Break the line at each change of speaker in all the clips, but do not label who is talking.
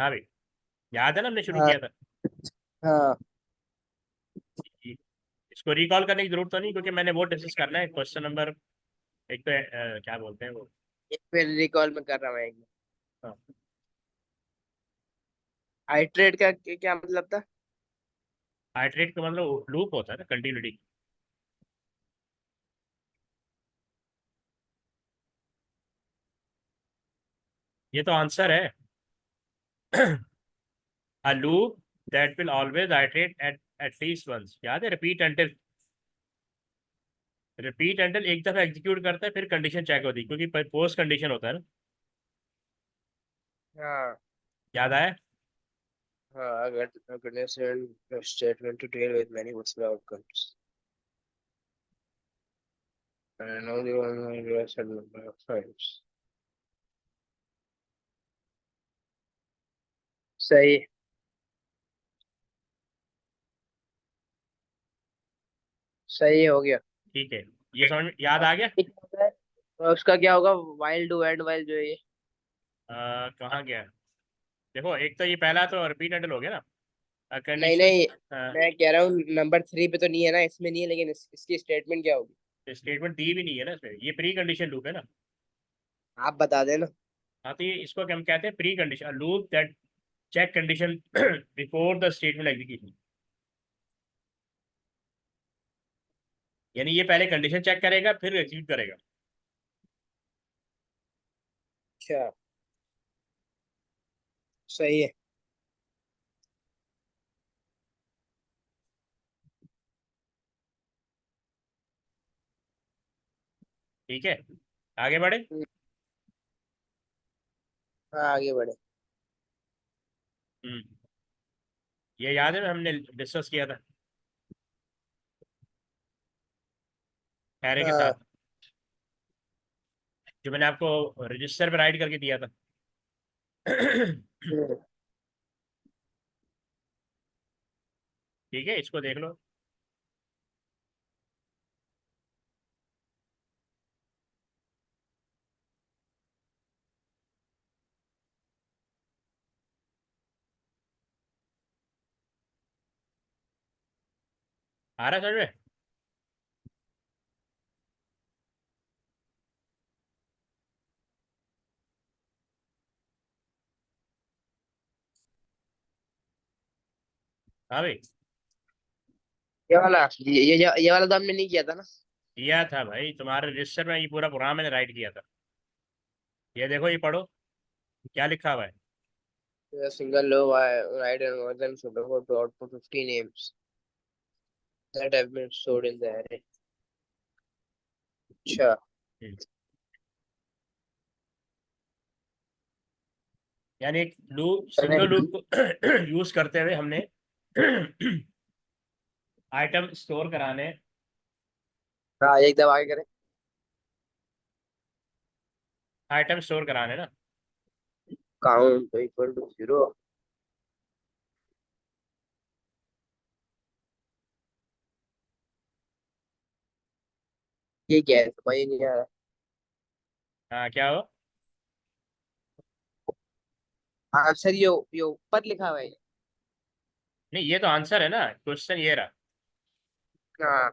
हाँ भाई, याद है ना हमने शुरू
हाँ
किया था।
हाँ।
इसको रिकॉल करने की जरूरत तो नहीं, क्योंकि मैंने वो डिस्कस करना है क्वेश्चन नंबर, एक तो क्या बोलते हैं वो।
फिर रिकॉल में कर रहा हूँ एक बार।
हाँ,
हाइड्रेट का क्या मतलब था?
हाइड्रेट का मतलब लूप होता है ना, कंटिन्यूटी। ये तो आंसर है। A loop that will always iterate at least once, याद है, रिपीट अंटिल एक दफा एग्जीक्यूट करता है, फिर कंडीशन चेक होती है, क्योंकि पोस्ट कंडीशन होता है ना।
हाँ
याद आया।
हाँ। अगर statement to deal with many possible outcomes and only one real number of times। सही। सही हो गया।
ठीक है, ये समझ में याद आ गया।
ठीक होता है। तो उसका क्या होगा? वाइल डू एंड वाइल जो है ये।
कहाँ गया। देखो, एक तो ये पहला तो रिपीट अंटिल हो गया ना,
नहीं
कंडीशन।
नहीं, मैं कह रहा हूँ नंबर 3 पे तो नहीं है ना, इसमें नहीं है, लेकिन इसकी स्टेटमेंट क्या होगी?
स्टेटमेंट दी भी नहीं है ना इसमें, ये प्री कंडीशन लूप है ना।
आप बता देना।
हाँ, तो ये इसको हम कहते हैं pre condition loop that check condition before the statement execution. यानी ये पहले कंडीशन चेक करेगा, फिर एग्जीक्यूट करेगा।
अच्छा। सही है।
ठीक है, आगे बढ़े।
हाँ आगे बढ़े।
हम्म, ये याद है हमने डिस्कस किया था हैरे के साथ,
हाँ।
जो मैंने आपको रजिस्टर पे राइट करके दिया था।
हम्म,
ठीक है, इसको देख लो। आ रहा है समझ में। हाँ भाई,
ये वाला ये वाला तो हमने नहीं किया था ना।
किया था भाई, तुम्हारे रजिस्टर में ये पूरा प्रोग्राम मैंने राइट किया था। ये देखो, ये पढ़ो क्या लिखा हुआ है।
Single low right and more than suitable to output 50 names that have been stored in the array। अच्छा।
हम्म, यानी एक लूप,
अरे
सिंगल लूप को यूज करते हुए हमने आइटम स्टोर कराने।
हाँ एकदम आगे करें।
आइटम स्टोर कराने ना।
Count equal to 0। ये क्या है समझ ही नहीं आ रहा।
हाँ, क्या हो।
आंसर ये ऊपर लिखा हुआ है।
नहीं, ये तो आंसर है ना, क्वेश्चन ये रहा।
हाँ।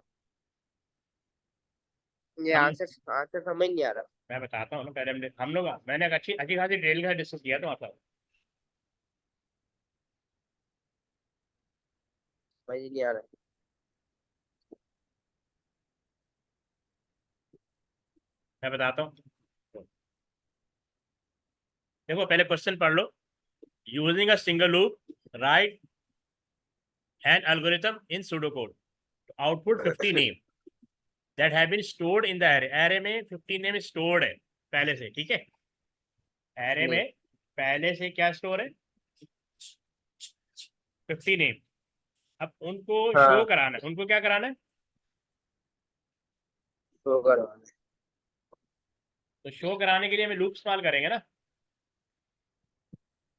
ये
हम
आंसर आंसर समझ नहीं आ रहा।
मैं बताता हूँ ना, पहले हम लोग मैंने एक अच्छी अच्छी खासी डिटेल का डिस्कस किया था मतलब।
समझ ही नहीं आ रहा।
मैं बताता हूँ, देखो पहले क्वेश्चन पढ़ लो। Using a single loop write an algorithm in pseudo code output 50 name that have been stored in the array. Array में 50 नेम स्टोर्ड है पहले से, ठीक है। एरे
हम्म,
में पहले से क्या स्टोर है, 50 नेम। अब उनको शो
हाँ
कराना है, उनको क्या कराना है।
तो करवाना
तो शो कराने के लिए हमें लूप इस्तेमाल करेंगे ना।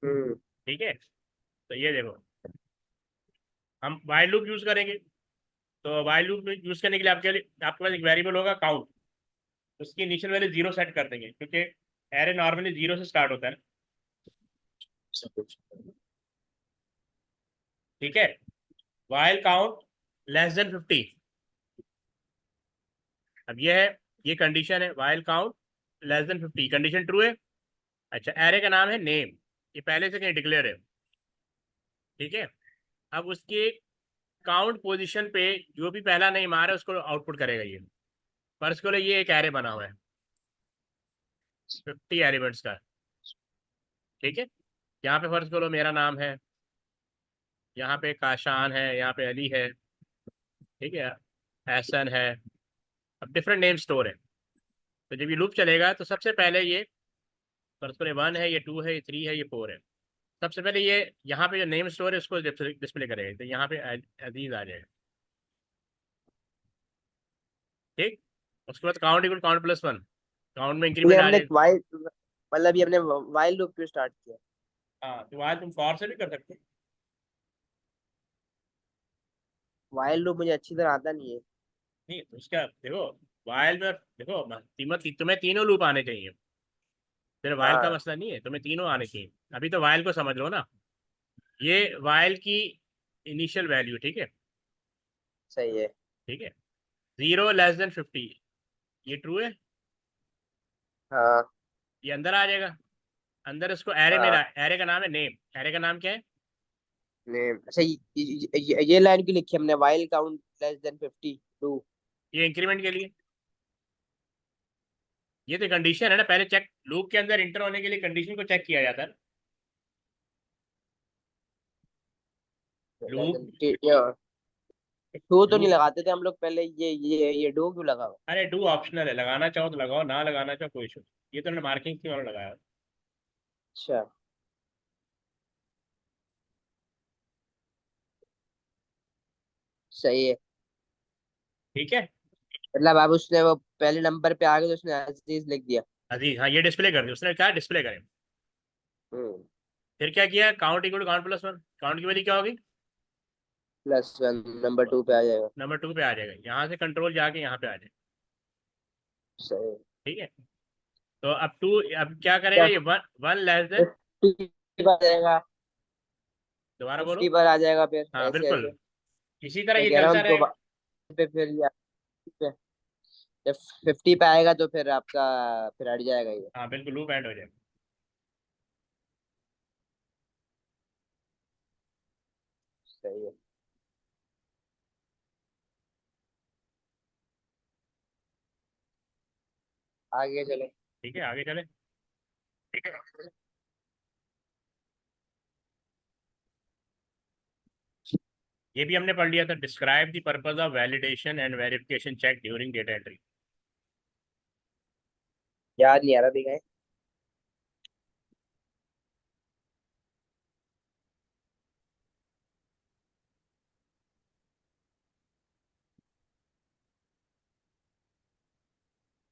है।
ठीक है, तो ये देखो, हम वाइल लूप यूज करेंगे। तो वाइल लूप यूज करने के लिए आपके पास एक वेरिएबल होगा काउंट। उसकी इनिशियल वैल्यू 0 सेट कर देंगे, क्योंकि एरे नॉर्मली 0 से स्टार्ट होता है ना। ठीक है, while count less than 50। अब ये है, ये कंडीशन है, while count less than 50, condition true है। अच्छा, एरे का नाम है नेम, ये पहले से कहीं डिक्लेयर है, ठीक है। अब उसके काउंट पोजीशन पे जो भी पहला नेम आ रहा है उसको आउटपुट करेगा ये। फर्स्ट को ये एक एरे बना हुआ है 50 एलिमेंट्स का, ठीक है। यहाँ पे फर्स्ट को मेरा नाम है, यहाँ पे काशान है, यहाँ पे अली है, ठीक है, हसन है। अब डिफरेंट नेम स्टोर है, तो जब ये लूप चलेगा तो सबसे पहले ये फर्स्ट को 1 है, ये 2 है, ये 3 है, ये 4 है। सबसे पहले ये यहाँ पे जो नेम स्टोर है उसको डिस्प्ले करेगा, तो यहाँ पे अजीज आ जाएगा, ठीक। उसके बाद count equal count plus 1, count में
ये
इंक्रीमेंट आ
हमने
जाएगा।
वाइल मतलब ये हमने वाइल लूप क्यों स्टार्ट किया?
हाँ, तो वहाँ तुम फॉर से भी कर सकते हो।
वाइल लूप मुझे अच्छी तरह आता नहीं है।
नहीं तो उसका देखो, वाइल में देखो तुम्हें तीनों लूप आने चाहिए, फिर वाइल का
हाँ
मसला नहीं है, तुम्हें तीनों आने चाहिए। अभी तो वाइल को समझ लो ना, ये वाइल की इनिशियल वैल्यू, ठीक है,
सही है।
ठीक है। 0 <50, ये ट्रू है,
हाँ
ये अंदर आ जाएगा। अंदर इसको एरे में
हाँ
एरे का नाम है नेम, एरे का नाम क्या है?
नेम। अच्छा ये लाइन क्यों लिखी हमने? While count less than 52।
ये इंक्रीमेंट के लिए, ये तो कंडीशन है ना, पहले चेक, लूप के अंदर इंटर होने के लिए कंडीशन को चेक किया जाता है। लूप
डू तो नहीं
लूप
लगाते थे हम लोग पहले, ये डू क्यों लगा हुआ?
अरे डू ऑप्शनल है, लगाना चाहो तो लगाओ, ना लगाना चाहो कोई इशू। ये तो मार्किंग की और लगाया।
अच्छा सही है।
ठीक है,
मतलब अब उसने वो पहले नंबर पे आ गए तो उसने अजीज लिख दिया।
अजीज, हाँ ये डिस्प्ले कर दी उसने, क्या डिस्प्ले करें।
हम्म।
फिर क्या किया, count equal count plus 1, count की वैल्यू क्या होगी?
+1 नंबर 2 पे आ जाएगा।
नंबर 2 पे आ जाएगा, यहाँ से कंट्रोल जाके यहाँ पे आ जाएगा,
सही।
ठीक है। तो अब क्या करेगा
क्या
ये, 1 लेस देन,
50 पर आ जाएगा?
दोबारा बोलो।
50 पर आ जाएगा फिर
हाँ
ऐसे
बिल्कुल,
ऐसे।
इसी तरह
मैं
ये
कह रहा
चलता
हूँ तो
रहेगा।
पे फिर पे जब 50 पे आएगा तो फिर आपका फिर हट जाएगा ये।
हाँ बिल्कुल, लूप एंड हो जाएगा।
सही है। आगे चले।
ठीक है, आगे चले।
ठीक है।
ये भी हमने पढ़ लिया था, describe the purpose of validation and verification check during data entry.
याद नहीं आ रहा, दिखाए।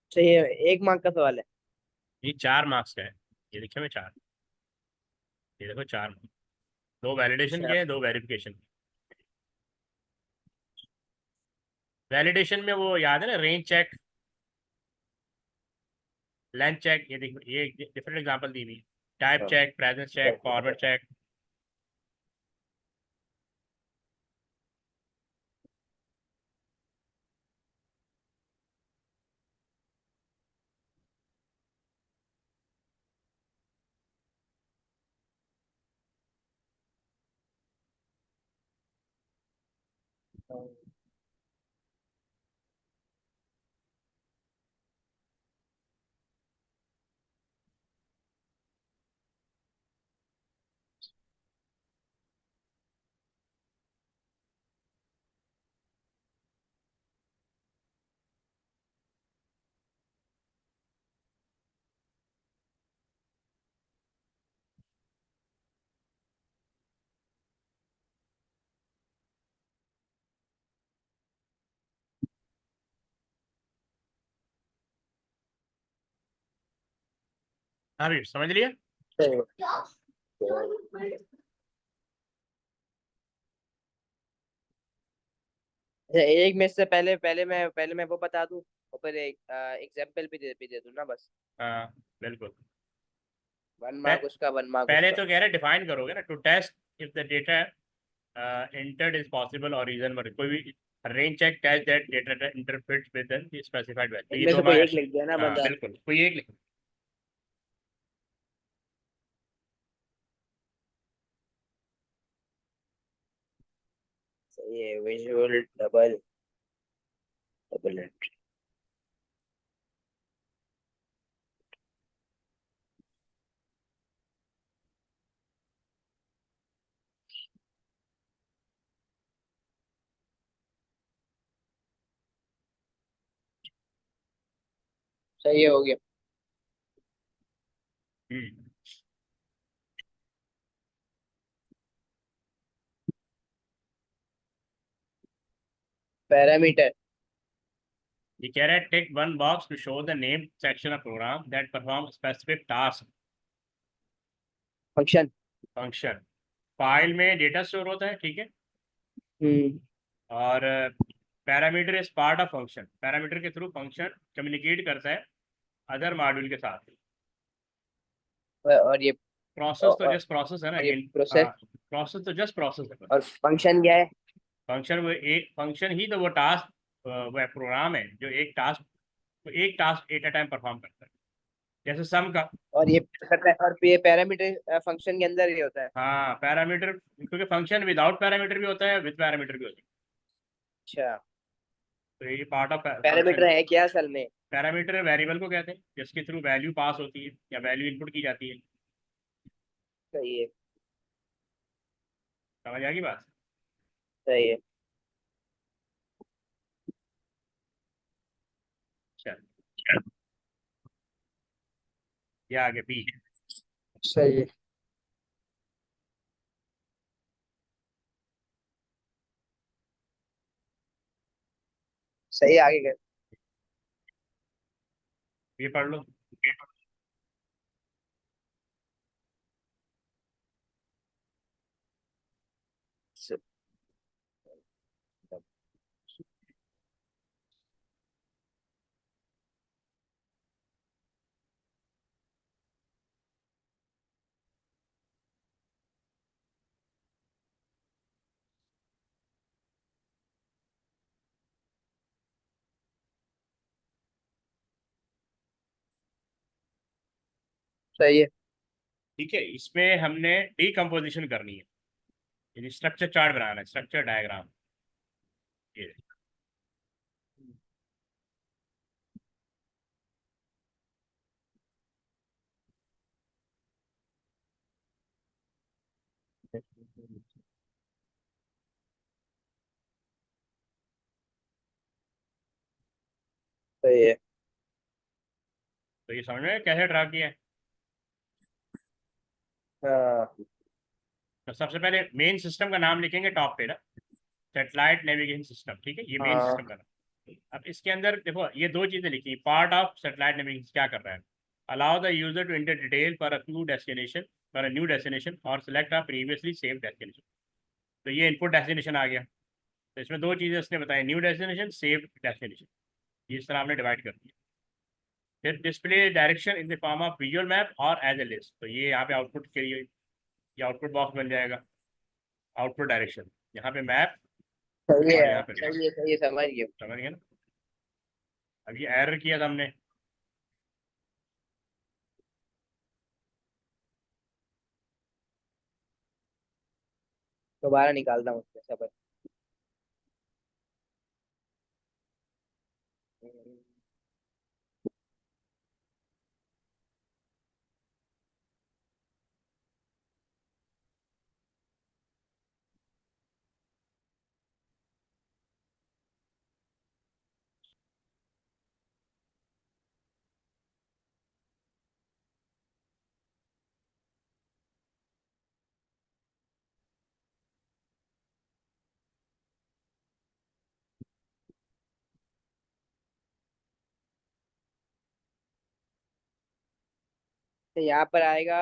अच्छा ये 1 मार्क का सवाल है।
ये 4 मार्क्स का है, ये लिखे हुए 4, ये देखो 4 मार्क्स, 2 वैलिडेशन
अच्छा
के हैं, 2 वेरिफिकेशन। वैलिडेशन में वो याद है ना, रेंज चेक, लेंथ चेक, ये देखो ये डिफरेंट एग्जांपल दी हुई, टाइप
हाँ।
Check, presence check, forward check. हाँ भी समझ लिया।
सही है। अच्छा, एक में से पहले मैं वो बता दूं और फिर एक एग्जांपल भी दे दूं ना बस।
हाँ बिल्कुल।
1 मार्क उसका 1 मार्क
पहले
उसका।
तो कह रहे डिफाइन करोगे ना, to test if the data entered is possible or reason पर कोई भी range check test that data interprets within the specified value, तो ये
इनमें
दो
से कोई एक
मार्क्स।
लिख दिया ना
हाँ
बंदा।
बिल्कुल, कोई एक लिख।
सही है, विजुअल डबल डबल एंट्री। सही है, हो गया।
हम्म।
पैरामीटर
ये कह रहा है tick one box to show the name section of program that perform specific task.
Function.
Function file में डेटा स्टोर होता है, ठीक है।
हम्म।
और parameter is part of function, parameter के थ्रू फंक्शन कम्युनिकेट करता है अदर मॉड्यूल के साथ।
और ये
प्रोसेस तो
और,
जस्ट प्रोसेस है ना,
और ये प्रोसेस।
प्रोसेस तो जस्ट प्रोसेस है।
और फंक्शन क्या है?
फंक्शन वो एक फंक्शन ही तो वो टास्क, वह प्रोग्राम है जो एक task at a time perform करता है, जैसे सम का।
और ये पैरामीटर फंक्शन के अंदर ही होता है।
हाँ पैरामीटर, क्योंकि फंक्शन विदाउट पैरामीटर भी होता है, विद पैरामीटर भी होता है,
अच्छा,
तो ये पार्ट ऑफ
पैरामीटर
फंक्शन।
है क्या असल में?
पैरामीटर वेरिएबल को कहते हैं जिसके थ्रू वैल्यू पास होती है या वैल्यू इनपुट की जाती है।
सही है।
समझ आ गई बात?
सही है।
चल, ये आगे बी।
सही है। सही है, आगे कर।
ये पढ़ लो।
सही है।
ठीक है, इसमें हमने डीकम्पोजिशन करनी है, यानी स्ट्रक्चर चार्ट बनाना है, स्ट्रक्चर डायग्राम। ये
सही है।
तो ये समझ में कैसे ड्रा किया है।
हाँ।
तो सबसे पहले मेन सिस्टम का नाम लिखेंगे टॉप पे ना, सैटेलाइट नेविगेशन सिस्टम, ठीक है, ये मेन
हाँ।
सिस्टम का नाम। अब इसके अंदर देखो ये दो चीजें लिखी, पार्ट ऑफ सैटेलाइट नेविगेशन क्या कर रहा है, allow the user to enter detail for a new destination, और select a previously save destination. तो ये इनपुट डेस्टिनेशन आ गया। तो इसमें दो चीजें उसने बताई, न्यू डेस्टिनेशन, सेव डेस्टिनेशन, ये इस तरह हमने डिवाइड कर दिया। फिर display direction in the form of visual map और एज ए लिस्ट, तो ये यहाँ पे आउटपुट के लिए ये आउटपुट बॉक्स बन जाएगा। आउटपुट डायरेक्शन यहाँ पे मैप
सही
और
है।
यहाँ पे लिस्ट।
सही है। सही है, समझ गया।
समझ गए ना? अब ये एरर किया था हमने,
दोबारा निकालता हूँ उसमें सब। तो यहाँ पर आएगा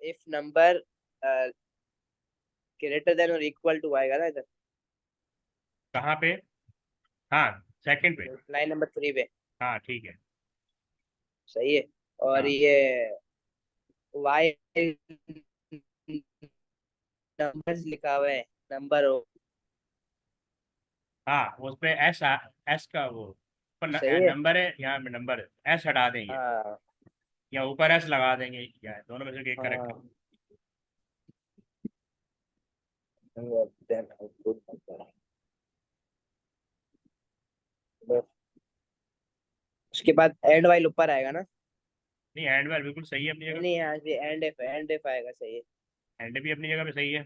इफ नंबर ग्रेटर देन और इक्वल टू आएगा ना इधर।
कहाँ पे? हाँ सेकंड पे।
लाइन नंबर 3 पे।
हाँ ठीक है।
सही है। और
हाँ
ये वाई नंबर्स लिखा हुआ है, नंबर हो।
हाँ उस पे एस, एस का वो ऊपर
सही है।
नंबर है, यहाँ पे नंबर है, एस हटा देंगे
हाँ
या ऊपर एस लगा देंगे, या दोनों में से एक करेक्ट है।
हाँ। then output number। बस, उसके बाद एंड वाइल ऊपर आएगा ना?
नहीं हैंडवेल बिल्कुल सही है अपनी
नहीं
जगह,
नहीं, यहाँ से एंड एफ आएगा, सही है।
हैंड भी अपनी जगह पे सही है।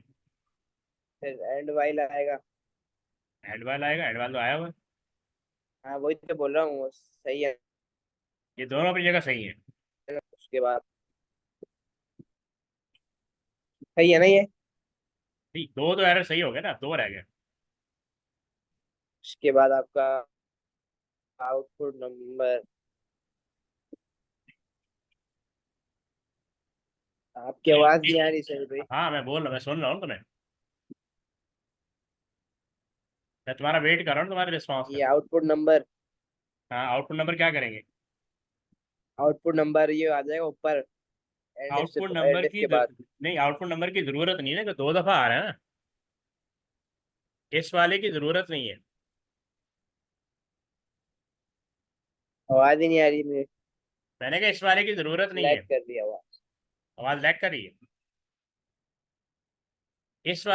फिर एंड वाइल आएगा।
हैंडवेल आएगा, हैंडवेल तो आया हुआ है।
हाँ वही तो बोल रहा हूँ, वो सही है
ये दोनों अपनी जगह सही है।
ना? उसके बाद सही है ना ये?
नहीं दो तो एरर सही हो गए ना, दो रह गए।
उसके बाद आपका आउटपुट नंबर। आपकी आवाज नहीं आ रही सही भाई।
हाँ मैं बोल रहा, मैं सुन रहा हूँ तुम्हें, मैं तुम्हारा वेट कर रहा हूँ तुम्हारे रिस्पॉन्स का।
ये आउटपुट नंबर,
हाँ आउटपुट नंबर क्या करेंगे?
आउटपुट नंबर ये आ जाएगा ऊपर, एंड एफ से,
आउटपुट
एंड
नंबर
एफ
की
के बाद।
नहीं आउटपुट नंबर की जरूरत नहीं है ना, कि दो दफा आ रहा है ना, इस वाले की जरूरत नहीं है।
आवाज ही नहीं आ रही मेरी।
मैंने कहा इस वाले की जरूरत नहीं
लैग
है।
कर दिया आवाज।
आवाज लैग कर रही है। इस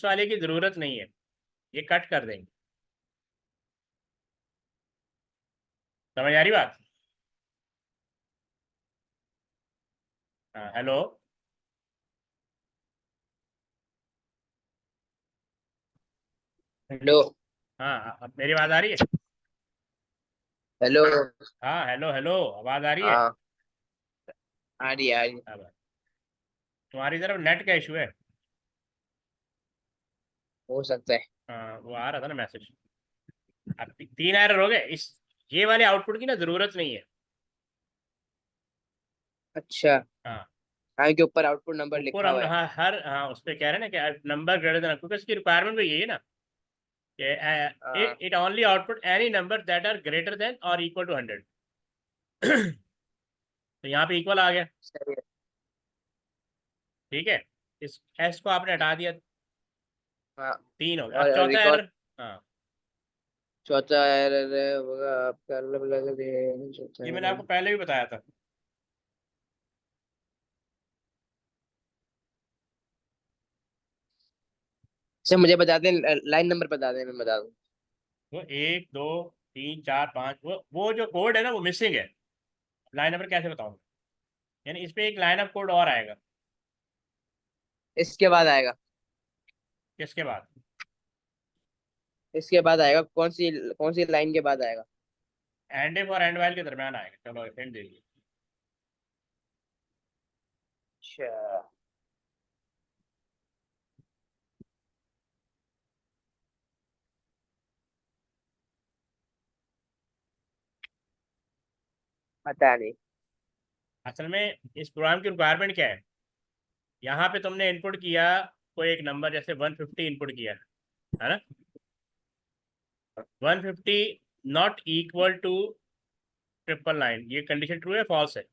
वाले की जरूरत नहीं है, ये कट कर देंगे। समझ आ रही बात? हाँ हेलो।
हेलो।
हाँ अब मेरी आवाज आ रही है?
हेलो।
हाँ हेलो हेलो, आवाज आ रही है?
हाँ आ रही है, आ रही है।
अब तुम्हारी तरफ नेट का इशू है।
हो सकता है।
हाँ वो आ रहा था ना मैसेज। अब तीन एरर हो गए इस, ये वाले आउटपुट की ना जरूरत नहीं है।
अच्छा।
हाँ
हाँ के ऊपर आउटपुट नंबर
ऊपर
लिखा
हम
हुआ है।
हाँ हर हाँ उस पर कह रहे हैं ना कि नंबर ग्रेटर देन, क्योंकि इसकी रिक्वायरमेंट भी यही है ना कि
हाँ
it only output any number that are greater than और इक्वल टू 100। तो यहाँ पे इक्वल आ गया।
सही है।
ठीक है, इस एस को आपने हटा दिया,
हाँ
तीन हो गया, अब
और
चौथा
रिकॉर्ड।
एरर। हाँ
चौथा एरर होगा आपका, अलग अलग चौथा
ये मैंने
एरर।
आपको पहले भी बताया था।
अच्छा मुझे बता दें, लाइन नंबर बता दें, मैं बता दूं।
वो एक दो तीन चार पाँच, वो जो कोड है ना वो मिसिंग है। लाइन नंबर कैसे बताऊंगा? यानी इस पे एक लाइन ऑफ कोड और आएगा।
इसके बाद आएगा।
किसके बाद?
इसके बाद आएगा, कौन सी लाइन के बाद आएगा?
एंड इफ और एंड वाइल के दरमियान आएगा। चलो हिंट दे दिए।
अच्छा पता नहीं।
असल में इस प्रोग्राम की रिक्वायरमेंट क्या है? यहाँ पे तुमने इनपुट किया कोई एक नंबर, जैसे 150 इनपुट किया है ना, 150 नॉट इक्वल टू 999, ये कंडीशन ट्रू है फॉल्स है?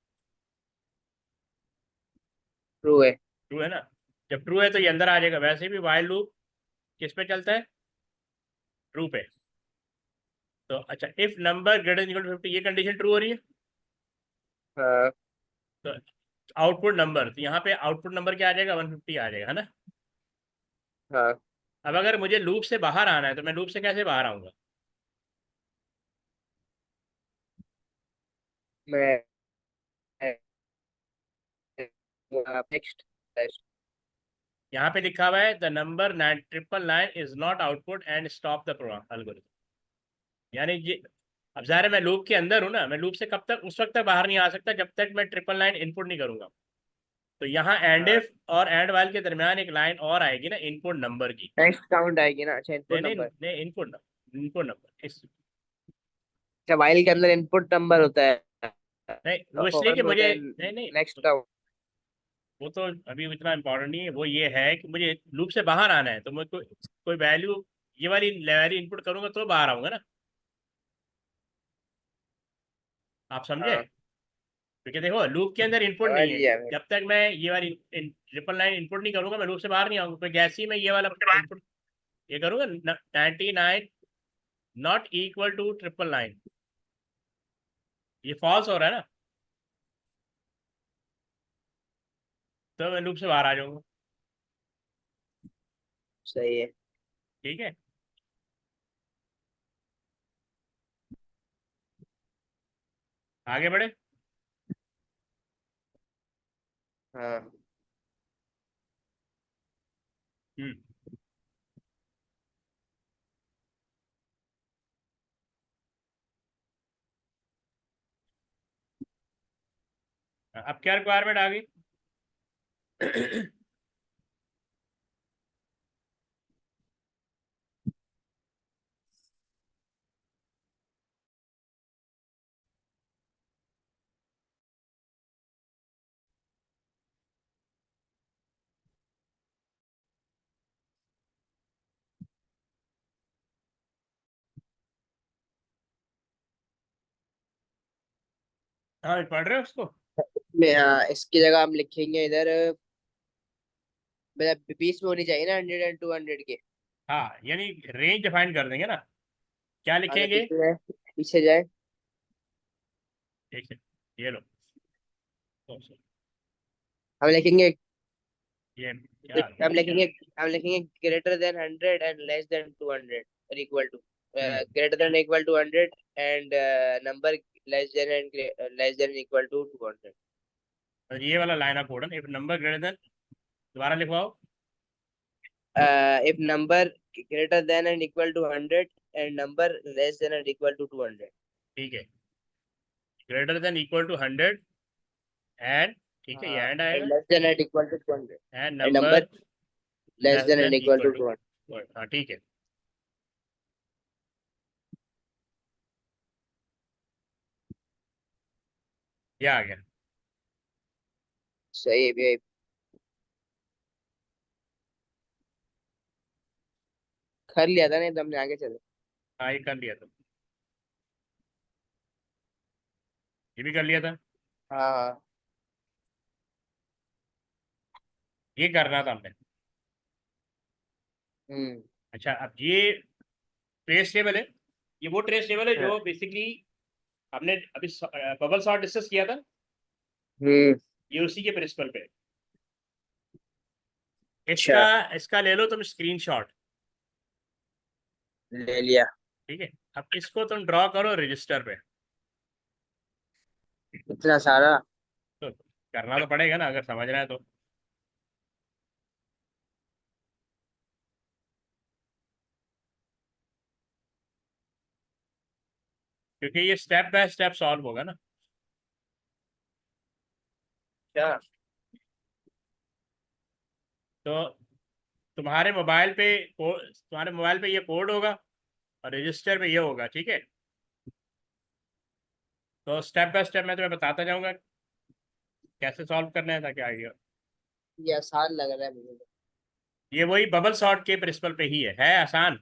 ट्रू है।
ट्रू है ना। जब ट्रू है तो ये अंदर आ जाएगा। वैसे भी वाइल लूप किस पे चलता है? ट्रू पे। तो अच्छा, if number greater than equal to 50, ये कंडीशन ट्रू हो रही है।
हाँ
तो आउटपुट नंबर, तो यहाँ पे आउटपुट नंबर क्या आ जाएगा? 150 आ जाएगा, है ना।
हाँ।
अब अगर मुझे लूप से बाहर आना है तो मैं लूप से कैसे बाहर आऊंगा?
मैं नेक्स्ट।
यहाँ पे लिखा हुआ है the number 999 is not output and stop the program algorithm. यानी ये, अब ज़ाहिर है मैं लूप के अंदर हूँ ना, मैं लूप से कब तक, उस वक्त तक बाहर नहीं आ सकता जब तक मैं 999 इनपुट नहीं करूंगा। तो यहाँ एंड
हाँ
इफ और एंड वाइल के दरमियान एक लाइन और आएगी ना इनपुट नंबर की।
नेक्स्ट काउंट आएगी ना? अच्छा
नहीं
इनपुट
नहीं
नंबर।
नहीं, इनपुट नंबर, इनपुट नंबर इस,
अच्छा वाइल के अंदर इनपुट नंबर होता है,
नहीं वो इसलिए
और
कि
में होता
मुझे,
है
नहीं नहीं,
नेक्स्ट काउंट।
वो तो अभी इतना इम्पोर्टेंट नहीं है। वो ये है कि मुझे लूप से बाहर आना है तो मैं कोई वैल्यू, ये वाली वैल्यू इनपुट करूंगा तो बाहर आऊंगा ना। आप समझे?
हाँ
क्योंकि देखो लूप के अंदर इनपुट
समझ
नहीं है,
लिया मैं।
जब तक मैं ये वाली ट्रिपल लाइन इनपुट नहीं करूंगा मैं लूप से बाहर नहीं आऊंगा। तो जैसे ही मैं ये वाला इनपुट ये करूंगा 99 not equal to triple line, ये फॉल्स हो रहा है ना, तो मैं लूप से बाहर आ जाऊंगा।
सही है।
ठीक है, आगे बढ़े।
हाँ
हम्म। अब क्या रिक्वायरमेंट आ गई? हाँ पढ़ रहे हो उसको?
में हाँ, इसकी जगह हम लिखेंगे इधर, मतलब 20 में होनी चाहिए ना, 100 एंड 200 के।
हाँ यानी रेंज डिफाइन कर देंगे ना, क्या
आगे
लिखेंगे?
पीछे जाए, पीछे जाए।
एक सेकंड, ये लो।
हम लिखेंगे,
ये क्या आ
हम
गया?
लिखेंगे हम लिखेंगे greater than 100 and less than 200, और इक्वल टू,
हम्म।
Greater than equal to 100 and number less than and less than equal to 200।
और ये वाला line of code, if number greater than, दोबारा लिखवाओ।
If number greater than and equal to 100 and number less than and equal to 200।
ठीक है, greater than equal to 100 and, ठीक है ये
हाँ,
एंड
and
आएगा,
less than and equal to 200
and
and number
number
less
less
than and
than
equal
equal
to
to.
200।
हाँ ठीक है, ये आ गया।
सही है भैया। कर लिया था नहीं तो हमने, आगे चले।
हाँ ये कर लिया था, ये भी कर लिया था,
हाँ हाँ।
ये करना था हमने।
हम्म।
अच्छा अब ये ट्रेस टेबल है, ये वो ट्रेस टेबल है
हाँ,
जो बेसिकली हमने अभी बबल सॉर्ट डिस्कस किया था,
हम्म।
ये उसी के प्रिंसिपल पे है। इसका
अच्छा,
इसका ले लो तुम स्क्रीनशॉट।
ले लिया।
ठीक है, अब इसको तुम ड्रॉ करो रजिस्टर पे।
इतना सारा?
तो करना तो पड़ेगा ना अगर समझना है तो। क्योंकि ये स्टेप बाय स्टेप सॉल्व होगा ना।
क्या?
तो तुम्हारे मोबाइल पे ये कोड होगा और रजिस्टर पे ये होगा, ठीक है। तो स्टेप बाय स्टेप मैं तुम्हें बताता जाऊंगा कैसे सॉल्व करना है ताकि आइडिया।
ये आसान लग रहा है मुझे तो।
ये वही बबल सॉर्ट के प्रिंसिपल पे ही है आसान।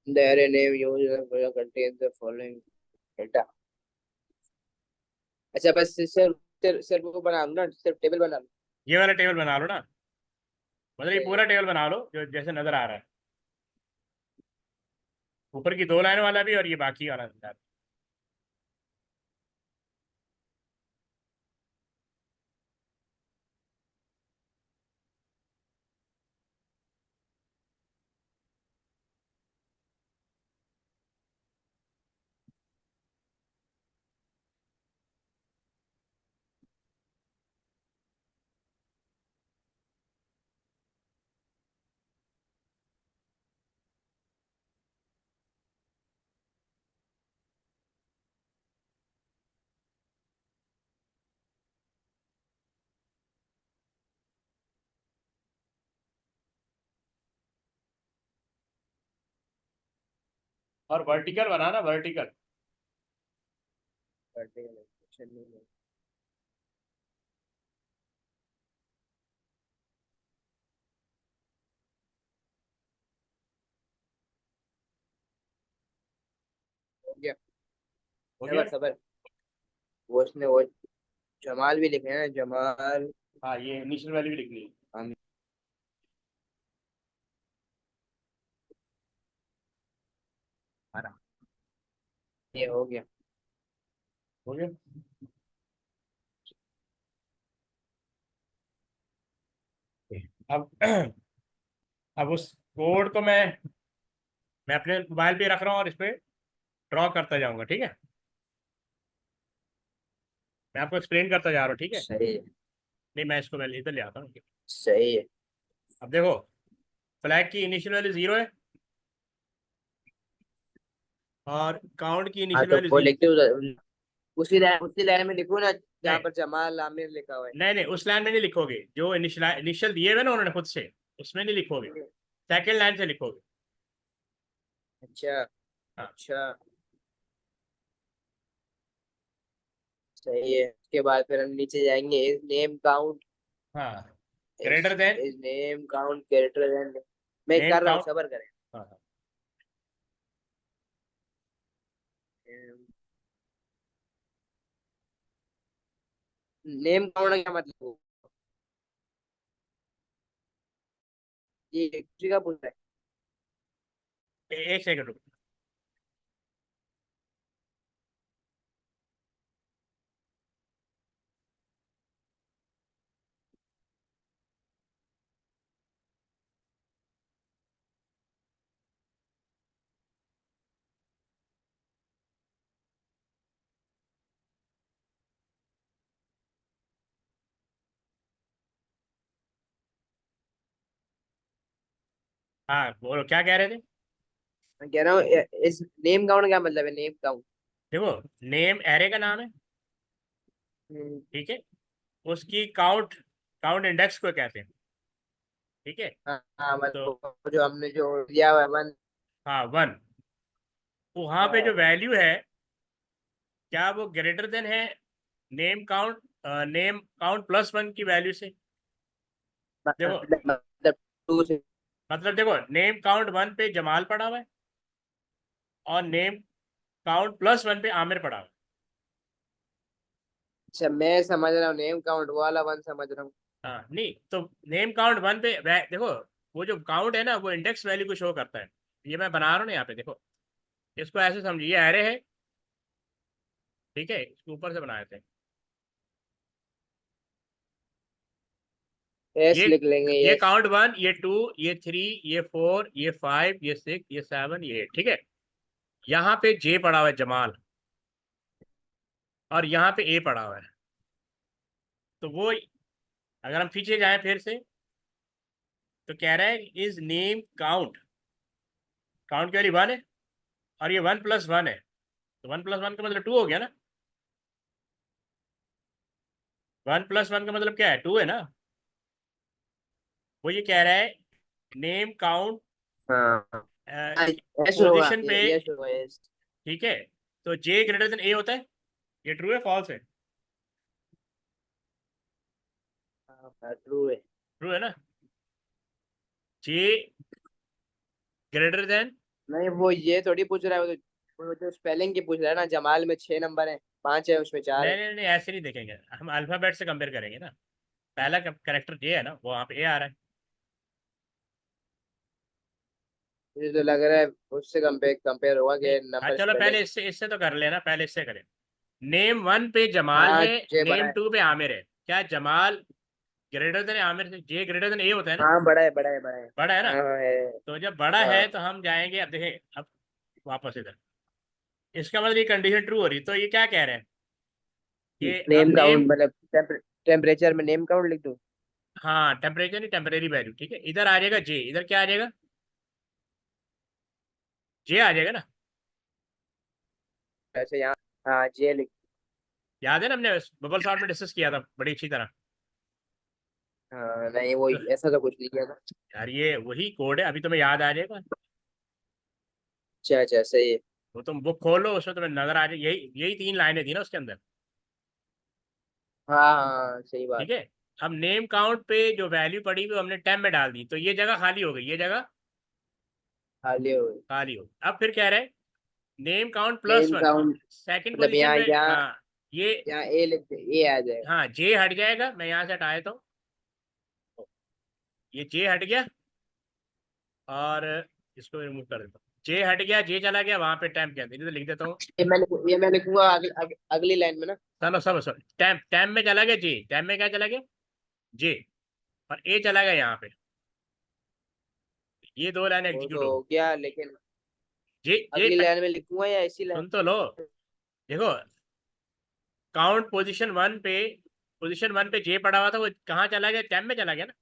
The array name used contains the following data। अच्छा, बस सिर्फ सिर्फ वो बना लो ना, सिर्फ टेबल बना लो।
ये वाला टेबल बना लो ना, मतलब ये
सही है।
पूरा टेबल बना लो जो जैसे नजर आ रहा है, ऊपर की 2 लाइन वाला भी और ये बाकी वाला भी। और वर्टिकल बनाना, वर्टिकल। हो गया?
सबर सबर, वो उसने वो जमाल भी लिखे हैं ना, जमाल।
हाँ, ये इनिशियल वैल्यू भी लिखनी है।
हम- ये हो गया।
हो गया। अब अब उस कोड को मैं अपने मोबाइल पे रख रहा हूँ और इस पे ड्रॉ करता जाऊंगा, ठीक है? मैं आपको एक्सप्लेन करता जा रहा हूँ, ठीक है?
सही है।
नहीं, मैं इसको पहले इधर ले आता हूँ।
सही है।
अब देखो, फ्लैग की इनिशियल वैल्यू 0 है और काउंट की
हाँ
इनिशियल
तो
वैल्यू
वो
0।
लिखते उसी लाइन में लिखो ना, जहाँ
नहीं
पर जमाल आमिर लिखा हुआ है।
नहीं नहीं, उस लाइन में नहीं लिखोगे जो इनिशियल दिए हुए ना उन्होंने खुद से, उसमें नहीं लिखोगे, सेकेंड लाइन से लिखोगे।
अच्छा।
हाँ।
अच्छा। सही है, उसके बाद फिर हम नीचे जाएंगे, इज नेम काउंट।
हाँ,
is
greater than
is name count greater than. मैं
नेम
कर रहा हूँ,
काउंट।
सबर करें।
हाँ हाँ।
नेम काउंट का क्या मतलब? ये हिस्ट्री का पूछ रहा है।
एक सेकंड रुको। हाँ, बोलो क्या कह रहे थे?
मैं कह रहा हूँ, इस नेम काउंट क्या मतलब है, नेम काउंट?
देखो, नेम एरे का नाम है, ठीक है? उसकी काउंट, काउंट इंडेक्स को कहते हैं, ठीक है?
हाँ हाँ,
तो
मतलब वो जो हमने जो दिया हुआ है वन।
हाँ, 1। वहां पे जो वैल्यू है, क्या वो ग्रेटर देन है नेम काउंट, नेम काउंट +1 की वैल्यू से? देखो,
मतलब टू से।
मतलब देखो, नेम काउंट 1 पे जमाल पड़ा हुआ है और नेम काउंट +1 पे आमिर पड़ा हुआ है।
अच्छा, मैं समझ रहा हूँ नेम काउंट वाला वन समझ रहा हूँ।
हाँ, नहीं तो नेम काउंट 1 पे देखो, वो जो काउंट है ना वो इंडेक्स वैल्यू को शो करता है। ये मैं बना रहा हूँ ना यहाँ पे, देखो, इसको ऐसे समझिए, ये एरे है, ठीक है? इसके ऊपर से बनाए थे।
एस
ये
लिख लेंगे,
ये
यस।
काउंट 1, ये 2, ये 3, ये 4, ये 5, ये 6, ये 7, ये 8, ठीक है? यहाँ पे जे पड़ा हुआ है, जमाल, और यहाँ पे ए पड़ा हुआ है। तो वो, अगर हम पीछे जाएं फिर से, तो कह रहा है इज नेम काउंट, काउंट की वैल्यू 1 है और ये 1 + 1 है, तो 1 + 1 का मतलब 2 हो गया ना? 1 + 1 का मतलब क्या है? 2 है ना? वो ये कह रहा है नेम काउंट
हाँ, यस होगा,
पोजीशन पे,
यस होगा, यस।
ठीक है? तो जे ग्रेटर देन ए होता है, ये ट्रू है फॉल्स है?
हाँ ट्रू है।
ट्रू है ना? जे ग्रेटर देन,
नहीं, वो ये थोड़ी पूछ रहा है, वो तो स्पेलिंग की पूछ रहा है ना, जमाल में 6 नंबर है, 5 है उसमें 4
नहीं
है।
नहीं नहीं, ऐसे नहीं देखेंगे हम, अल्फाबेट से कंपेयर करेंगे ना। पहला करेक्टर जे है ना, वो वहाँ पे ए आ रहा है।
मुझे तो लग रहा है उससे कंपेयर कंपेयर होगा
नहीं,
कि
हाँ
नंबर
चलो, पहले
स्पेलिंग।
इससे इससे तो कर लेना, पहले इससे करें। नेम 1 पे जमाल
हाँ,
है,
जे बड़ा
नेम
है।
2 पे आमिर है, क्या जमाल ग्रेटर देन आमिर से जे ग्रेटर देन ए होता है ना?
हाँ, बड़ा है, बड़ा है, बड़ा है।
बड़ा है ना?
हाँ हाँ, है।
तो जब बड़ा है
हाँ,
तो हम जाएंगे, अब देखें, अब वापस इधर, इसका मतलब ये कंडीशन ट्रू हो रही, तो ये क्या कह रहे हैं कि अब
नेम
नेम,
काउंट मतलब टेम्परेचर में नेम काउंट लिख दूँ।
हाँ, टेम्परेचर नहीं, टेम्परेरी वैल्यू, ठीक है? इधर आ जाएगा जे, इधर क्या आ जाएगा? जे आ जाएगा ना?
ऐसे यहाँ। हाँ, जे लिख।
याद है ना, हमने बबल शॉट में डिस्कस किया था बड़ी अच्छी तरह।
हाँ नहीं, वो
तो
ऐसा तो कुछ नहीं किया था।
यार, ये वही कोड है, अभी तुम्हें याद आ जाएगा।
अच्छा अच्छा, सही है।
वो तुम बुक खोलो, उसमें तुम्हें नजर आ जाए, यही यही 3 लाइनें थी ना उसके अंदर,
हाँ हाँ हाँ, सही बात।
ठीक है? अब नेम काउंट पे जो वैल्यू पड़ी वो हमने टेम में डाल दी, तो ये जगह खाली हो गई, ये जगह
खाली हो गई।
खाली हो गई। अब फिर कह रहे हैं name count plus
name
one,
count
second
मतलब
पोजीशन
यहाँ
पे।
यहाँ
हाँ ये,
यहाँ ए लिखते, ए आ जाएगा।
हाँ जे हट जाएगा, मैं यहाँ से हटाया तो ये जे हट गया, और इसको रिमूव कर देता हूँ। जे हट गया, जे चला गया, वहां पे टाइम क्या तो लिख देता हूँ।
ये मैं लिखूंगा अगली लाइन में ना।
चलो सब सब टाइम, टाइम में चला गया जे, टाइम में क्या चला गया जे, और ए चला गया यहाँ पे, ये दो लाइन
वो
एग्जीक्यूट
तो
हो
हो गया, लेकिन
जे जे
अगली लाइन में लिखूंगा या इसी लाइन?
सुन तो लो, देखो काउंट पोजीशन वन पे जे पड़ा हुआ था, वो कहाँ चला गया, टाइम में चला गया ना,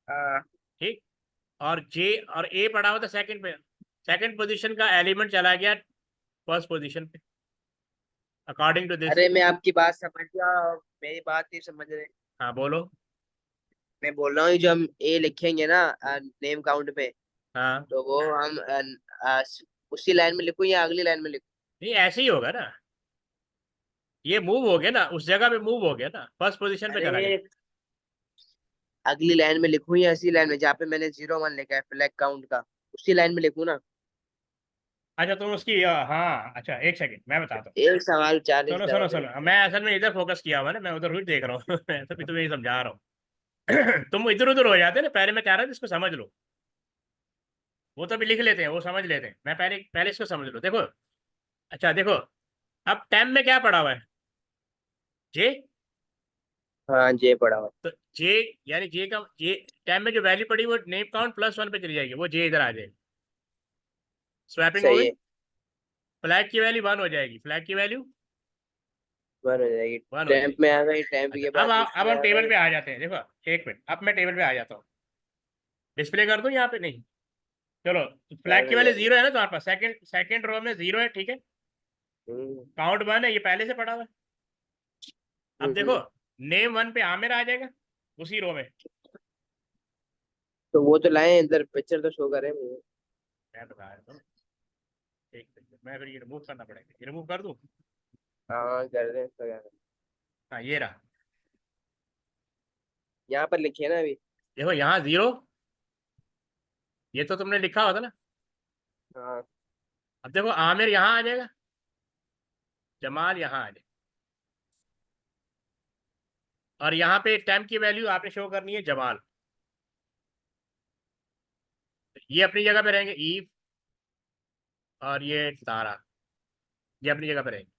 हाँ।
ठीक। और जे और ए पड़ा हुआ था सेकंड पे, सेकंड पोजीशन का एलिमेंट चला गया फर्स्ट पोजीशन पे, अकॉर्डिंग टू दिस।
अरे मैं आपकी बात समझ गया, मेरी बात नहीं समझ रहे।
हाँ बोलो।
मैं बोल रहा हूँ जो हम ए लिखेंगे ना नेम काउंट पे,
हाँ
तो वो हम उसी लाइन में लिखूं या अगली लाइन में लिखूं?
नहीं ऐसे ही होगा ना, ये मूव हो गया ना, उस जगह पे मूव हो गया ना, फर्स्ट पोजीशन पे चला गया।
अरे अगली लाइन में लिखूं या इसी लाइन में जहाँ पे मैंने 0 1 लिखा है फ्लैग काउंट का, उसी लाइन में लिखूं ना?
अच्छा तुम उसकी हाँ अच्छा एक सेकंड मैं बताता हूँ।
एक सवाल 40
सुनो सुनो
जवाब है।
सुनो, मैं असल में इधर फोकस किया हुआ है ना, मैं उधर ही देख रहा हूँ मैं तो भी तुम्हें समझा रहा हूँ तुम इधर उधर हो जाते ना, पहले मैं कह रहा था इसको समझ लो, वो तो भी लिख लेते हैं, वो समझ लेते हैं, मैं पहले पहले इसको समझ लो, देखो। अच्छा देखो, अब टाइम में क्या पड़ा हुआ है, जे,
हाँ जे पड़ा हुआ
तो जे, यानी जे का जे, टाइम में जो वैल्यू पड़ी वो नेम काउंट प्लस वन पे चली जाएगी, वो जे इधर आ जाएगी,
है।
स्वैपिंग हो
सही
गई।
है।
फ्लैग की वैल्यू वन हो जाएगी, फ्लैग की वैल्यू
वन हो जाएगी।
वन हो
टैंप
जाएगी।
में आ गई, टैंप
अच्छा
के
अब
बाद
अब
इसमें
हम
आ
टेबल
गई।
पे आ जाते हैं, देखो एक मिनट, अब मैं टेबल पे आ जाता हूँ, डिस्प्ले कर दूँ यहाँ पे, नहीं चलो, फ्लैग की
कर
वैल्यू
दो।
जीरो है ना तुम्हारे पास, सेकंड सेकंड रो में जीरो है, ठीक है।
हम्म,
काउंट वन है, ये पहले से पड़ा हुआ है। अब देखो
हम्म।
नेम वन पे आमिर आ जाएगा उसी रो में,
तो वो तो लाए इधर, पिक्चर तो शो करे मुझे।
मैं बता रहा हूँ, एक सेकंड, मैं फिर ये रिमूव करना पड़ेगा, ये रिमूव कर दूँ।
हाँ कर दे इसका क्या है।
हाँ ये रहा,
यहाँ पर लिखिए ना अभी।
देखो यहाँ जीरो, ये तो तुमने लिखा हुआ था ना।
हाँ।
अब देखो आमिर यहाँ आ जाएगा, जमाल यहाँ आ जाएगा, और यहाँ पे टाइम की वैल्यू आपने शो करनी है जमाल, ये अपनी जगह पे रहेंगे ईव, और ये तारा, ये अपनी जगह पे रहेंगे।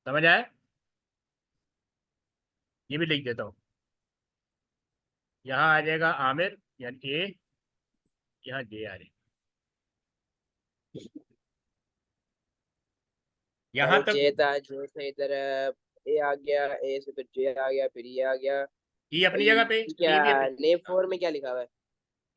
समझ आया, ये भी लिख देता हूँ, यहाँ आ जाएगा आमिर यानी ए, यहाँ जे आ जाएगा,
पहले
यहाँ तक
जे था, जे से इधर ए आ गया, ए से फिर जे आ गया, फिर ये आ गया।
ई अपनी जगह
ई
पे,
क्या?
टी भी अपनी,
नेम फोर में क्या लिखा हुआ है?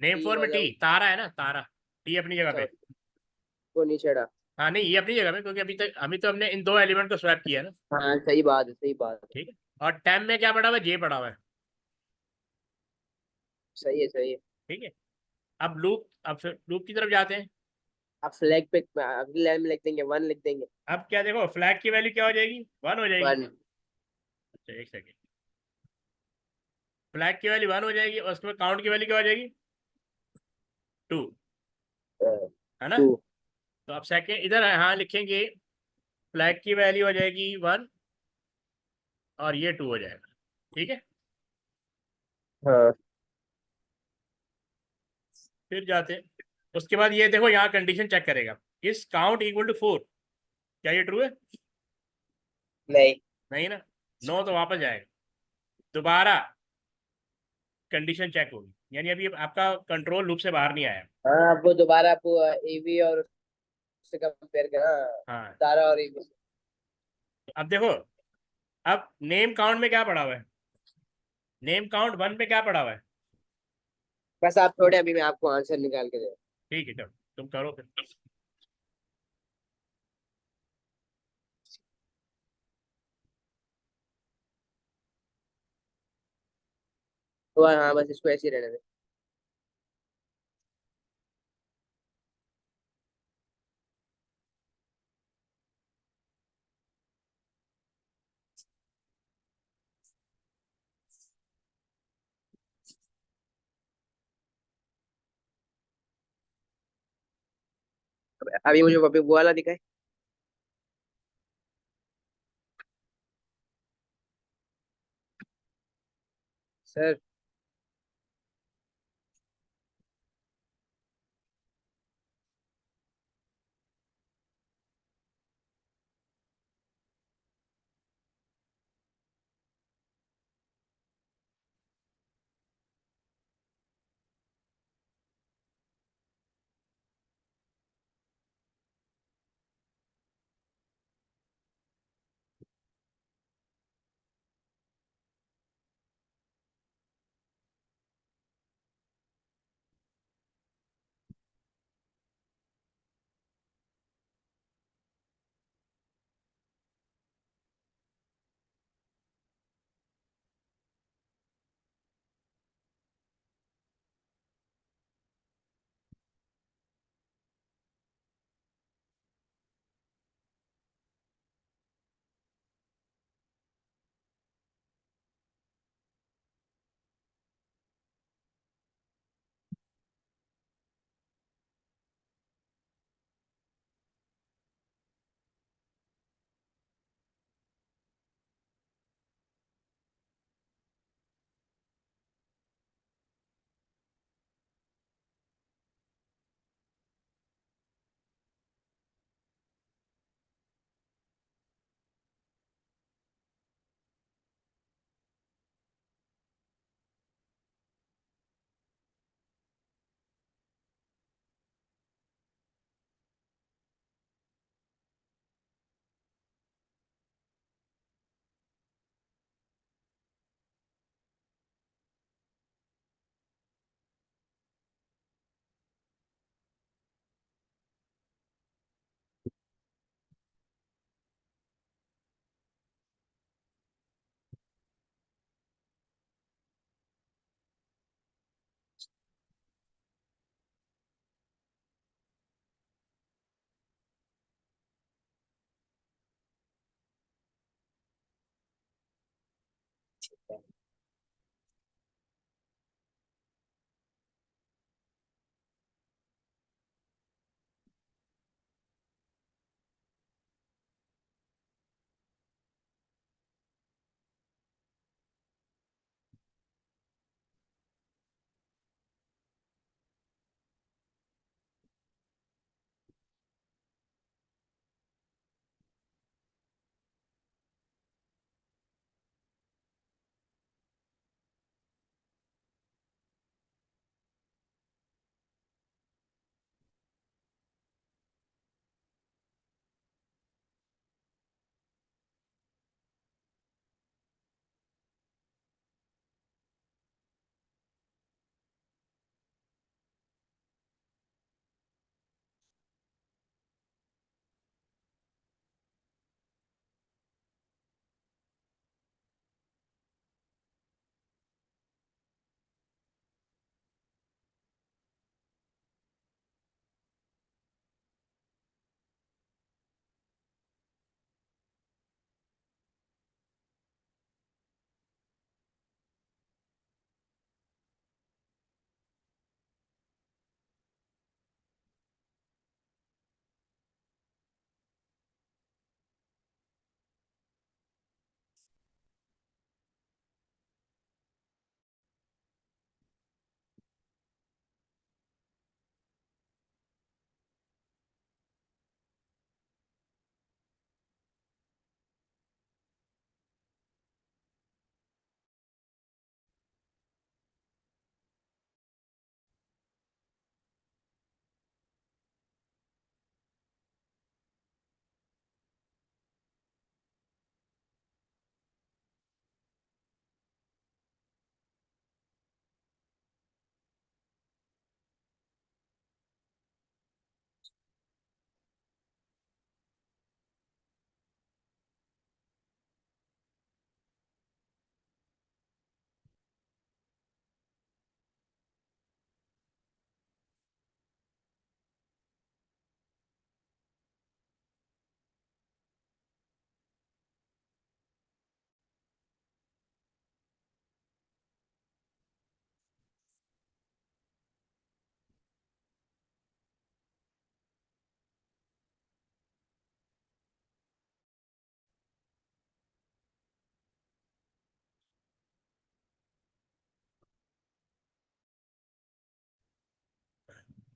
नेम
टी
फोर में टी,
मतलब
तारा है ना तारा, टी अपनी जगह पे।
को नहीं छेड़ा।
हाँ नहीं ये अपनी जगह पे, क्योंकि अभी तो हमने इन दो एलिमेंट को स्वैप किया है ना,
हाँ सही बात है, सही बात है।
ठीक है। और टाइम में क्या पड़ा हुआ है, जे पड़ा हुआ है,
सही है, सही है।
ठीक है। अब लूप, अब लूप की तरफ जाते हैं।
अब फ्लैग पे अगली लाइन में लिख देंगे, 1 लिख देंगे।
अब क्या देखो, फ्लैग की वैल्यू क्या हो जाएगी, वन हो जाएगी।
1।
अच्छा एक सेकेंड, फ्लैग की वैल्यू वन हो जाएगी, और उसके बाद काउंट की वैल्यू क्या हो जाएगी, टू, है ना।
2।
तो अब सेकेंड इधर हाँ लिखेंगे, फ्लैग की वैल्यू हो जाएगी वन, और ये टू हो जाएगा, ठीक है।
हाँ।
फिर जाते हैं, उसके बाद ये देखो यहाँ कंडीशन चेक करेगा, इस काउंट इक्वल टू फोर, क्या ये ट्रू है,
नहीं।
नहीं ना, नो तो वापस जाएगा, दोबारा कंडीशन चेक होगी, यानी अभी आपका कंट्रोल लूप से बाहर नहीं आया।
हाँ अब वो दोबारा आपको एवी और उससे कंपेयर करा,
हाँ
तारा और एवी।
अब देखो, अब नेम काउंट में क्या पड़ा हुआ है, नेम काउंट वन पे क्या पड़ा हुआ है,
बस आप थोड़े, अभी मैं आपको आंसर निकाल के दे।
ठीक है चलो तुम करो फिर।
तो हाँ बस इसको ऐसे ही रहने दे। अभी मुझे वो वाला दिखाए। सर।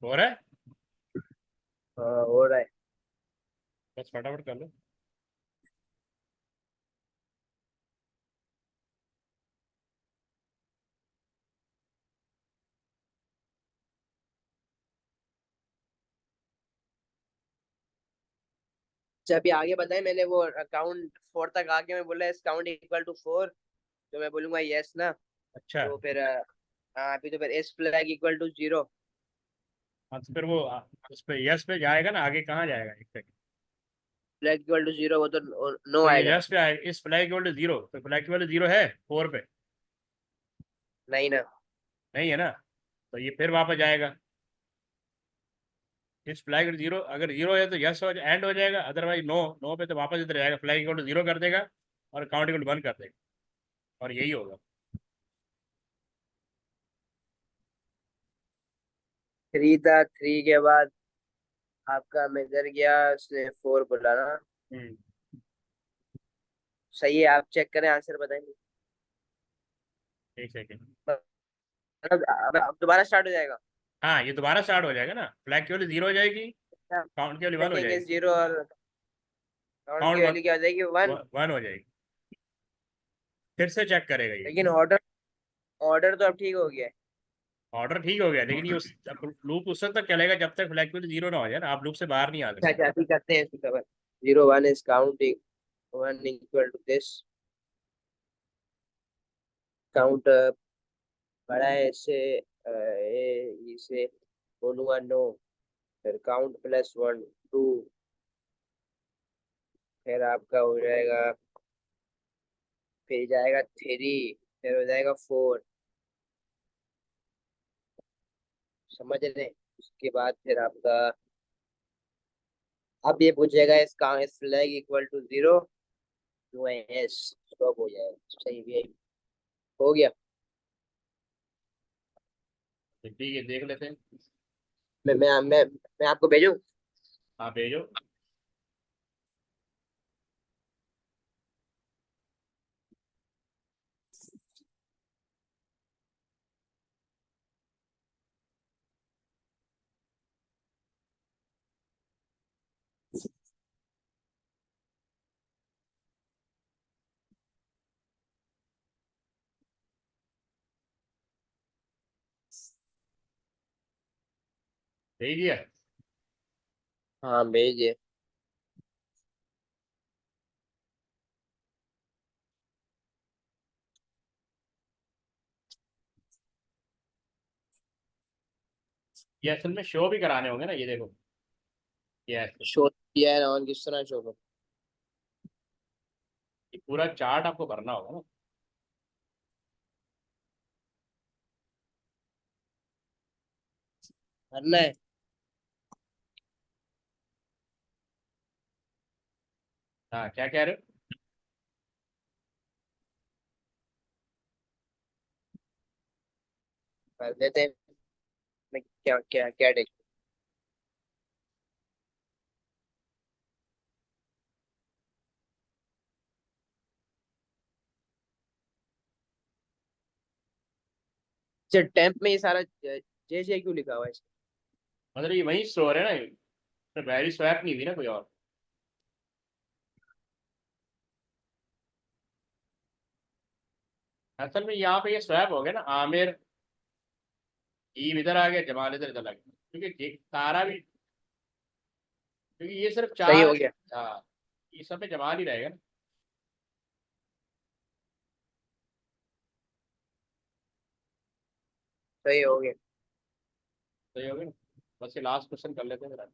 हो रहा है?
हाँ हो रहा है।
बस फटाफट कर लो।
अच्छा अभी आगे बताए, मैंने वो अकाउंट 4 तक आके मैं बोला अकाउंट इक्वल टू 4, तो मैं बोलूंगा यस ना।
अच्छा।
तो फिर हाँ अभी तो फिर एस फ्लैग इक्वल टू 0।
हाँ तो फिर वो उस पे यस पे जाएगा ना, आगे कहाँ जाएगा? एक सेकंड।
फ्लैग इक्वल टू 0 वो तो नो
तो ये
आएगा।
यस पे आएगा, इस फ्लैग इक्वल टू जीरो, तो फ्लैग इक्वल टू जीरो है 4 पे?
नहीं ना।
नहीं है ना, तो ये फिर वापस जाएगा। इस फ्लैग जीरो, अगर जीरो है तो यस हो एंड हो जाएगा, अदरवाइज नो। नो पे तो वापस इधर जाएगा, फ्लैग इक्वल टू जीरो कर देगा और काउंट इक्वल टू 1 कर देगा, और यही होगा।
3 था, 3 के बाद आपका मेजर गया, उसने 4 बोला ना।
हम्म।
सही है, आप चेक करें आंसर बताएंगे।
एक सेकेंड।
मतलब अब दोबारा स्टार्ट हो जाएगा।
हाँ ये दोबारा स्टार्ट हो जाएगा ना, फ्लैग की वैल्यू जीरो हो जाएगी, काउंट की वैल्यू 1 हो
देखेंगे
जाएगी।
0 और काउंट की
काउंट
वैल्यू क्या हो जाएगी 1।
1 हो जाएगी। फिर से चेक करेगा ये।
लेकिन ऑर्डर ऑर्डर तो अब ठीक हो गया है।
ऑर्डर ठीक हो गया, लेकिन ये उस लूप उस वक्त तक चलेगा जब तक फ्लैग की वैल्यू जीरो ना हो जाए ना, आप लूप से बाहर नहीं आ
अच्छा
सकते।
अच्छा अभी करते हैं इसको cover. 0 1 is counting 1 equal to this count. बड़ा है इससे इसे बोलूंगा नो। फिर काउंट प्लस 1 2, फिर आपका हो जाएगा, फिर जाएगा 3, फिर हो जाएगा 4। समझ रहे हैं? उसके बाद फिर आपका अब ये पूछेगा इसका इस फ्लैग इक्वल टू 0 जो है एस स्टॉप हो जाएगा। सही भी है। हो गया।
तो ठीक है, देख लेते हैं।
मैं आपको भेजूं।
हाँ भेजो। भेज दिया।
हाँ भेजिए।
ये असल में शो भी कराने होंगे ना, ये देखो। ये ऐसे,
शो किया है ना, और किस तरह शो
ये पूरा चार्ट आपको भरना होगा ना।
करना है।
हाँ क्या कह रहे हो?
कर देते हैं। मैं क्या क्या क्या टेक अच्छा टेम्प में ये सारा जे जे क्यों लिखा हुआ है?
मतलब ये वही स्टोर है ना, तो वैल्यू स्वैप नहीं हुई ना कोई और। असल में यहाँ पे ये स्वैप हो गया ना, आमिर ईम इधर आ गया, जमाल इधर चला गया, क्योंकि तारा भी, क्योंकि ये सिर्फ
सही
चार।
हो गया।
हाँ, ये सब में जमाल ही रहेगा ना।
सही हो गया।
सही हो गया ना। बस ये लास्ट क्वेश्चन कर लेते हैं फिर।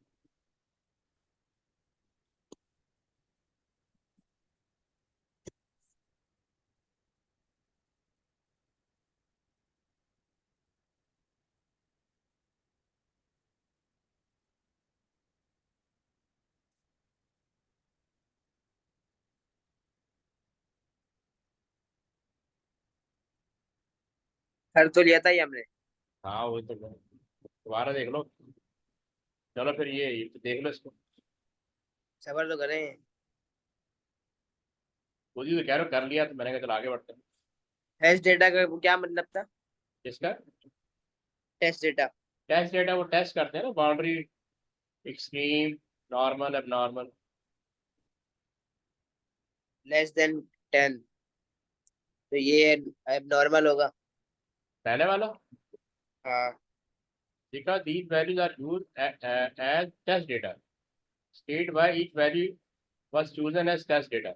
कर तो लिया था ये हमने।
हाँ वो तो दोबारा देख लो। चलो फिर ये तो देख लो इसको।
सबर तो करें।
खुद ही तो कह रहे हो कर लिया, तो मैंने कहा चलो आगे बढ़ते हैं।
हैश डेटा का क्या मतलब था?
इसका
टेस्ट डेटा।
टेस्ट डेटा वो टेस्ट करते हैं ना, boundary, extreme, normal, abnormal.
Less than 10, तो ये अब नॉर्मल होगा।
पहले वाला,
हाँ।
because these values are used as test data. State by each value was chosen as test data.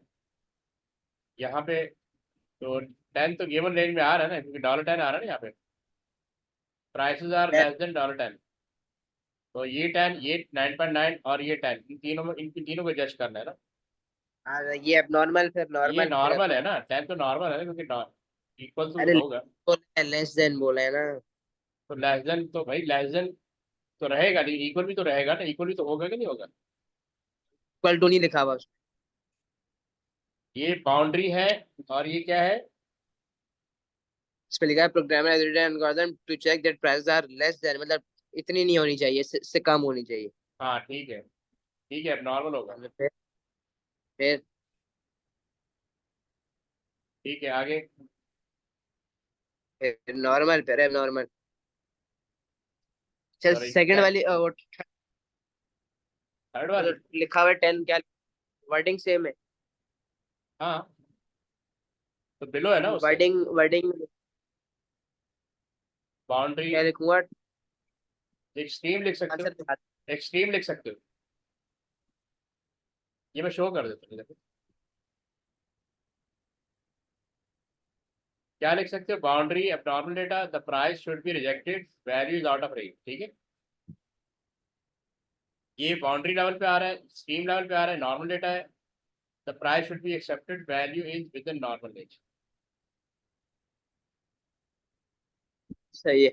यहाँ पे तो 10 तो गिवन रेंज में आ रहा है ना, क्योंकि $10 आ रहा है ना यहाँ पे, प्राइसेस आर लेस देन $10। तो ये 10, ये 9.9 और ये 10, इन तीनों में, इनकी तीनों को जज करना है ना।
हाँ, ये अब नॉर्मल, फिर
ये
नॉर्मल फिर
नॉर्मल है ना, 10 तो नॉर्मल है ना, क्योंकि इक्वल
अरे
तो होगा।
लेस देन बोला है ना।
तो लेस देन तो भाई लेस देन तो रहेगा नहीं, इक्वल भी तो रहेगा ना, इक्वल भी तो होगा कि नहीं होगा।
इक्वल टू नहीं लिखा हुआ उसमें।
ये बाउंड्री है, और ये क्या है?
इस पे लिखा है programmer has written algorithm to check that prices are less than, मतलब इतनी नहीं होनी चाहिए, इससे कम होनी चाहिए।
हाँ ठीक है, अब नॉर्मल होगा।
मतलब फिर
ठीक है, आगे।
नॉर्मल, फिर नॉर्मल। चल
सॉरी,
सेकंड
क्या?
वाली वो
थर्ड
तो
वाली।
लिखा हुआ है 10, क्या वर्डिंग सेम है?
हाँ, तो बिलो है ना उससे।
वर्डिंग वर्डिंग
बाउंड्री,
क्या लिखूंगा?
एक्सट्रीम लिख सकते
आंसर
हो, एक्सट्रीम लिख सकते हो। ये मैं शो कर देता हूँ, देखो। क्या लिख सकते हो? Boundary abnormal data, the price should be rejected, value is out of range. ठीक है, ये बाउंड्री लेवल पे आ रहा है, स्ट्रीम लेवल पे आ रहा है, नॉर्मल डेटा है। The price should be accepted, value is with in normal range.
सही है।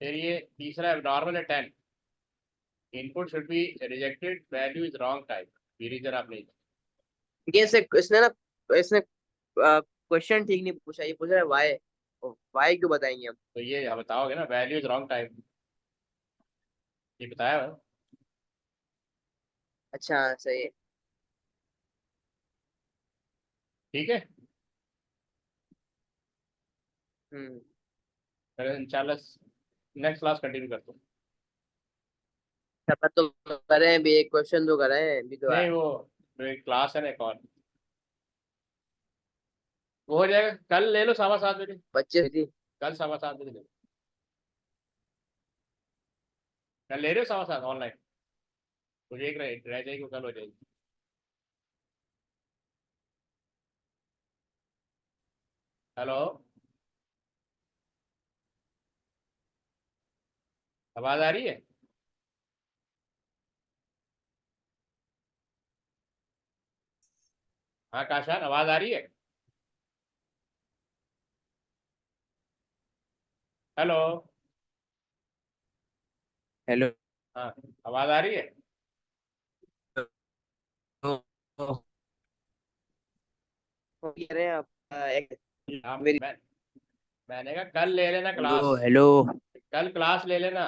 फिर ये तीसरा एबनॉर्मल है 10, input should be rejected, value is wrong type, ये रीजन आप नहीं।
ये इसने ना, इसने क्वेश्चन ठीक नहीं पूछा, ये पूछ रहा है वाई। वाई क्यों बताएंगे हम?
तो ये आप बताओगे ना, वैल्यू इज रॉन्ग टाइप, ये बताया हुआ है।
अच्छा हाँ, सही है।
ठीक है,
हम्म।
फिर इंशाल्लाह नेक्स्ट क्लास कंटिन्यू करते हैं।
सब तो करे हैं, भी एक क्वेश्चन तो करे हैं भी तो
नहीं, वो क्लास है ना एक और, वो हो जाएगा कल, ले लो 7:15 बजे।
बच्चे थी।
कल 7:15 बजे ले लो। कल ले रहे हो 7:15 ऑनलाइन? मुझे एक रह जाएगी, वो कल हो जाएगी। हेलो, आवाज आ रही है? हाँ काशान, आवाज आ रही है? हेलो।
हेलो।
हाँ, आवाज आ रही है?
कह रहे हैं आप
आप,
मेरी।
मैंने कहा कल ले लेना
हेलो
क्लास,
हेलो।
कल क्लास ले लेना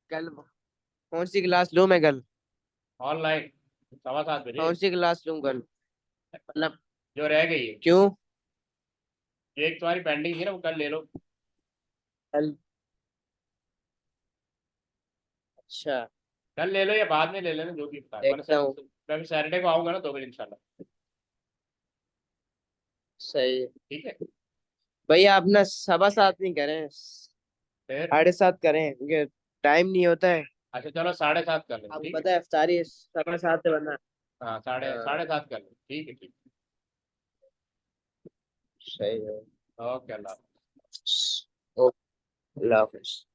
कल कौन सी क्लास लूं मैं कल?
ऑनलाइन 7:15 बजे,
कौन सी क्लास लूं कल? मतलब
जो रह गई है।
क्यों?
जो एक तुम्हारी पेंडिंग थी ना, वो कल ले लो।
कल? अच्छा।
कल ले लो या बाद में ले लेना, जो भी बता, वरना
देखता हूँ।
मैं सैटरडे को आऊंगा ना 2 बजे इंशाल्लाह।
सही है।
ठीक है,
भैया आप ना 7:15 नहीं करें,
फिर
7:30 करें, क्योंकि टाइम नहीं होता है।
अच्छा चलो 7:30 कर लेंगे,
आपको
ठीक है।
पता है अफ्तारी 7:30 से बनना।
हाँ, साढ़े
हाँ,
साढ़े सात कर लेंगे, ठीक है, ठीक
सही है।
है। ओके, अल्लाह।
ओके, अल्लाह हाफिज।